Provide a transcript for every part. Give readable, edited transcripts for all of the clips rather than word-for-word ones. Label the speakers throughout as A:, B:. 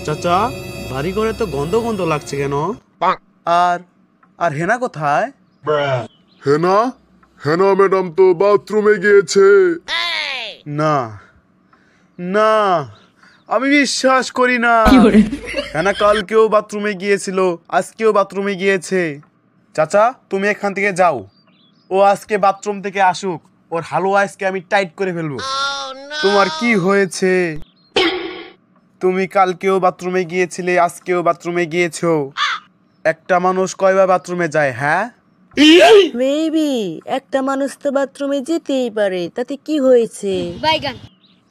A: চাচা, বাড়ি ঘরে তো গন্ধ গন্ধ লাগছে কেন?
B: আর আর হেনা কোথায়?
C: হেনা হেনা ম্যাডাম তো বাথরুমে গিয়েছে।
B: না না, আমি বিশ্বাস করি না। হেনা কালকেও বাথরুমে গিয়েছিল, আজকেও বাথরুমে গিয়েছে। চাচা, তুমি এখান থেকে যাও। ও আজকে বাথরুম থেকে আসুক, ওর হালুয়া আজকে আমি টাইট করে ফেলবো। তোমার কি হয়েছে? তুমি কালকেও বাথরুমে গিয়েছিলে, আজকেও বাথরুমে গিয়েছো। একটা মানুষ কয়বার বাথরুমে যায়, হ্যাঁ?
D: বেবি, একটা মানুষ তো বাথরুমে যেতেই পারে, তাতে কি হয়েছে?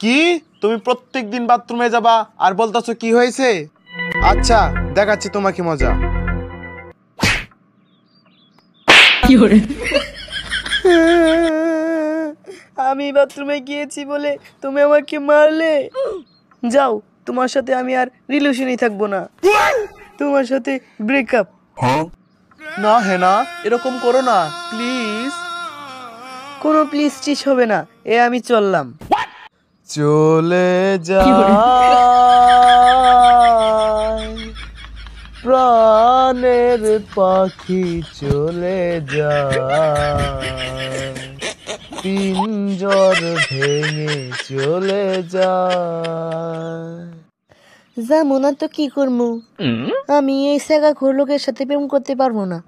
B: কি তুমি প্রত্যেক দিন বাথরুমে যাবা আর বলতাছো কি হয়েছে? আচ্ছা, দেখাচ্ছি তোমাকে মজা। আমি বাথরুমে গিয়েছি বলে তুমি আমাকে মারলে? যাও, তোমার সাথে আমি আর রিলেশনই থাকবো না। তোমার সাথে ব্রেকআপ। না হেনা, এরকম করো না প্লিজ। কোনো প্লিজ টিস হবে না, এ আমি চললাম। চলে যায় প্রাণের পাখি, চলে যায় পিঞ্জর ভেঙে, চলে যায়।
D: যাবো না তো কি করবো? আমি এই সেগা খোর লোকের সাথে প্রেম করতে পারবো না।